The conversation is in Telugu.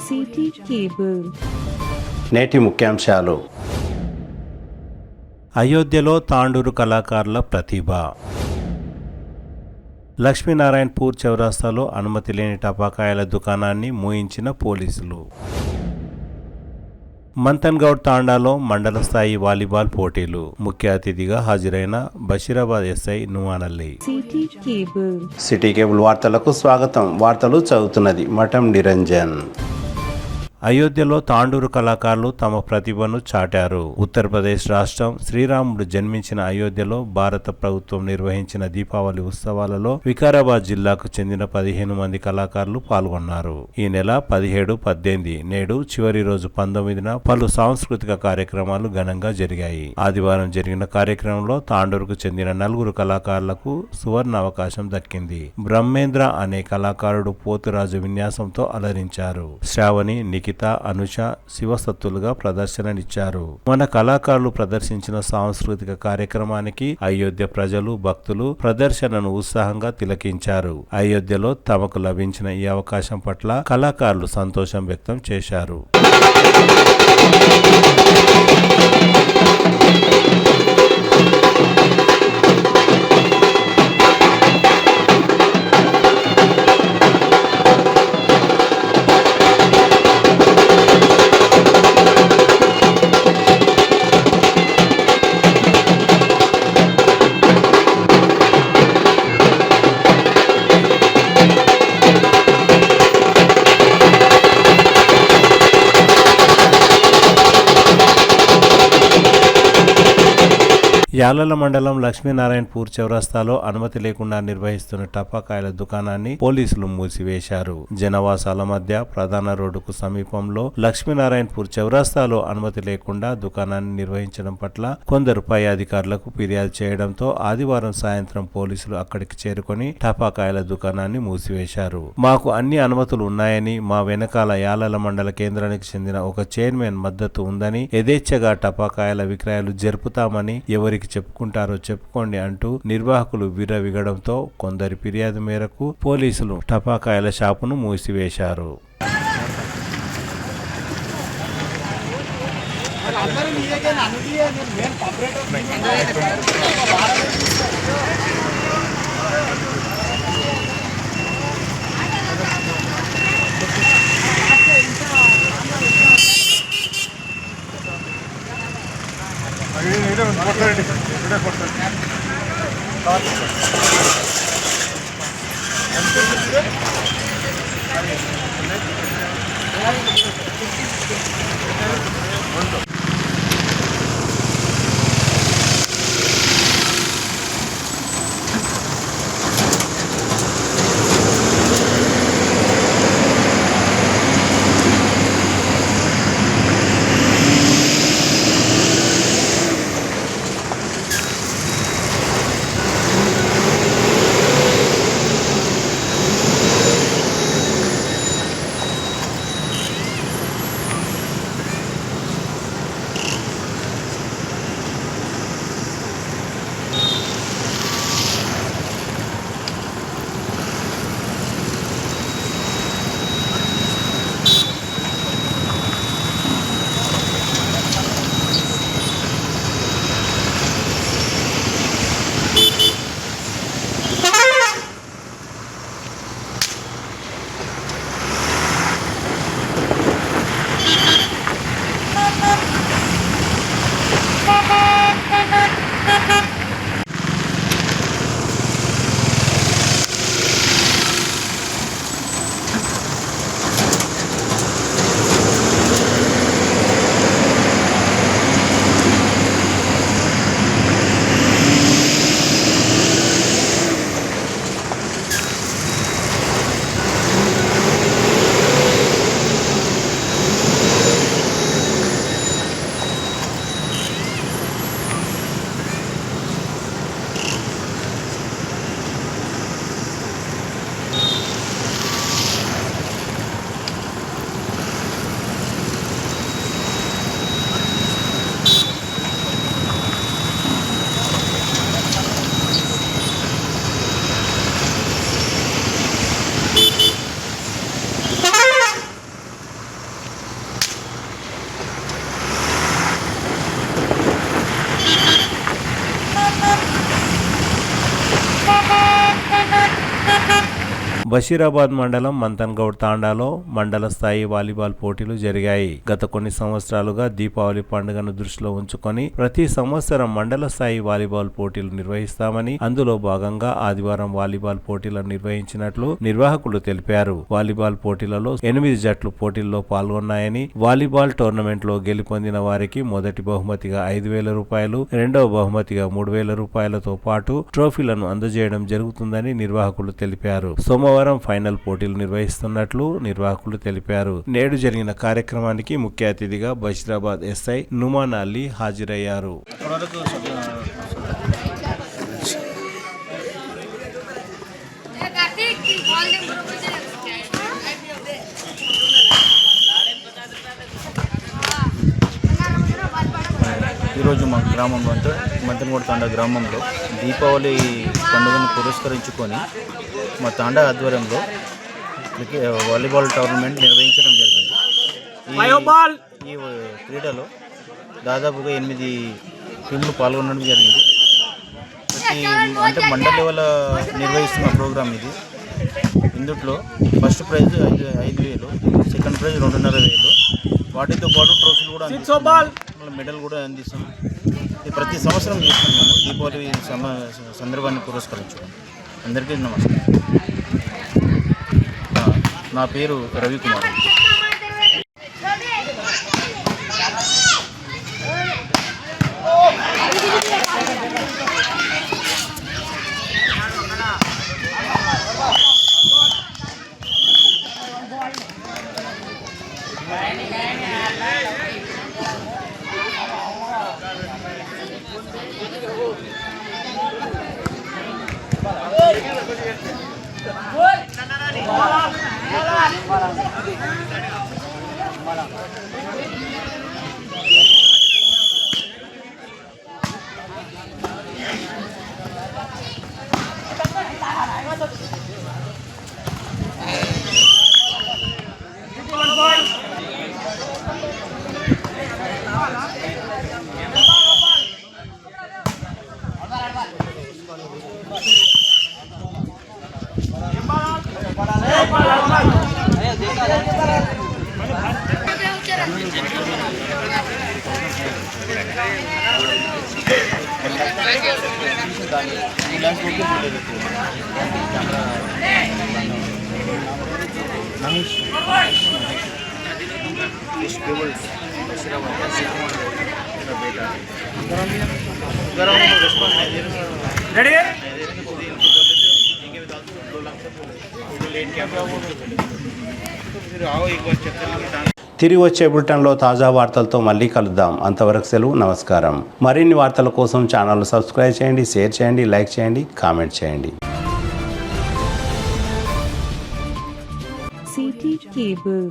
City cable. నేటి ముఖ్యాంశాలు. అయోధ్యలో తాండూరు కళాకారుల ప్రతిభ. లక్ష్మీనారాయణపూర్ చౌరస్తాలో అనుమతి లేని టపాకాయల దుకాణాన్ని మూయించిన పోలీసులు. మంతన్గౌడ్ తాండాలో మండల స్థాయి వాలీబాల్ పోటీలు. ముఖ్య అతిథిగా హాజరైన బషీరాబాద్ ఎస్ఐ నువానల్లి. సిటీ కేబుల్ వార్తలకు స్వాగతం. వార్తలు చదువుతున్నది మఠం నిరంజన్. అయోధ్యలో తాండూరు కళాకారులు తమ ప్రతిభను చాటారు. ఉత్తరప్రదేశ్ రాష్ట్రం శ్రీరాముడు జన్మించిన అయోధ్యలో భారత ప్రభుత్వం నిర్వహించిన దీపావళి ఉత్సవాలలో వికారాబాద్ జిల్లాకు చెందిన 15 మంది కళాకారులు పాల్గొన్నారు. ఈ నెల 17, 18 నేడు చివరి రోజు 19న పలు సాంస్కృతిక కార్యక్రమాలు ఘనంగా జరిగాయి. ఆదివారం జరిగిన కార్యక్రమంలో తాండూరుకు చెందిన 4 కళాకారులకు సువర్ణ అవకాశం దక్కింది. బ్రహ్మేంద్ర అనే కళాకారుడు పోతురాజు విన్యాసంతో అలరించారు. శ్రావణి, నిఖిత, అనుష శివసత్తులుగా ప్రదర్శననిచ్చారు. మన కళాకారులు ప్రదర్శించిన సాంస్కృతిక కార్యక్రమానికి అయోధ్య ప్రజలు, భక్తులు ప్రదర్శనను ఉత్సాహంగా తిలకించారు. అయోధ్యలో తమకు లభించిన ఈ అవకాశం పట్ల కళాకారులు సంతోషం వ్యక్తం చేశారు. యాలల మండలం లక్ష్మీనారాయణపూర్ చౌరస్తాలో అనుమతి లేకుండా నిర్వహిస్తున్న టపాకాయల దుకాణాన్ని పోలీసులు మూసివేశారు. జనవాసాల మధ్య ప్రధాన రోడ్డుకు సమీపంలో లక్ష్మీనారాయణపూర్ చౌరస్తాలో అనుమతి లేకుండా దుకాణాన్ని నిర్వహించడం పట్ల కొందరు పై అధికారులకు ఫిర్యాదు చేయడంతో ఆదివారం సాయంత్రం పోలీసులు అక్కడికి చేరుకొని టపాకాయల దుకాణాన్ని మూసివేశారు. మాకు అన్ని అనుమతులు ఉన్నాయని, మా వెనకాల యాలల మండల కేంద్రానికి చెందిన ఒక చైర్మన్ మద్దతు ఉందని, యథేచ్ఛగా టపాకాయల విక్రయాలు జరుపుతామని ఎవరికి చెప్పుకుంటారో చెప్పుకోండి అంటూ నిర్వాహకులు విర్రవీగడంతో కొందరి ఫిర్యాదు మేరకు పోలీసులు టపాకాయల షాపును మూసివేశారు. బషీరాబాద్ మండలం మంతన్గౌడ్ తాండాలో మండల స్థాయి వాలీబాల్ పోటీలు జరిగాయి. గత కొన్ని సంవత్సరాలుగా దీపావళి పండుగను దృష్టిలో ఉంచుకొని ప్రతి సంవత్సరం మండల స్థాయి వాలీబాల్ పోటీలు నిర్వహిస్తామని, అందులో భాగంగా ఆదివారం వాలీబాల్ పోటీలను నిర్వహించినట్లు నిర్వాహకులు తెలిపారు. వాలీబాల్ పోటీలలో 8 జట్లు పోటీల్లో పాల్గొన్నాయని, వాలీబాల్ టోర్నమెంట్ లో గెలుపొందిన వారికి మొదటి బహుమతిగా 5,000 రూపాయలు, రెండవ బహుమతిగా 3,000 రూపాయలతో పాటు ట్రోఫీలను అందజేయడం జరుగుతుందని నిర్వాహకులు తెలిపారు. సోమవారం ఫైనల్ పోటీలు నిర్వహిస్తున్నట్లు నిర్వాహకులు తెలిపారు. నేడు జరిగిన కార్యక్రమానికి ముఖ్య అతిథిగా బషీరాబాద్ ఎస్ఐ నుమాన్ అలీ హాజరయ్యారు. ఈరోజు మా గ్రామంలో అంటే మంతన్గౌడ్ తాండా గ్రామంలో దీపావళి పండుగను పురస్కరించుకొని మా తాండా ఆధ్వర్యంలో వాలీబాల్ టోర్నమెంట్ నిర్వహించడం జరిగింది. ఈ క్రీడలో దాదాపుగా 8 టీంలు పాల్గొనడం జరిగింది. అంటే మండల లెవెల్ నిర్వహిస్తున్న ప్రోగ్రాం ఇది. ఇందులో ఫస్ట్ ప్రైజ్ 5,000, సెకండ్ ప్రైజ్ 2,500, వాటితో పాటు ట్రోఫీలు కూడా మెడల్ కూడా అందిస్తాం. ప్రతి సంవత్సరం చేస్తాం మేము దీపావళి సందర్భాన్ని పురస్కరించుకోండి. అందరికీ నమస్కారం. నా పేరు రవికుమార్. తిరిగి వచ్చే బులెటిన్లో తాజా వార్తలతో మళ్ళీ కలుద్దాం. అంతవరకు సెలవు, నమస్కారం. మరిన్ని వార్తల కోసం ఛానల్ సబ్స్క్రైబ్ చేయండి, షేర్ చేయండి, లైక్ చేయండి, కామెంట్ చేయండి. CT Cable.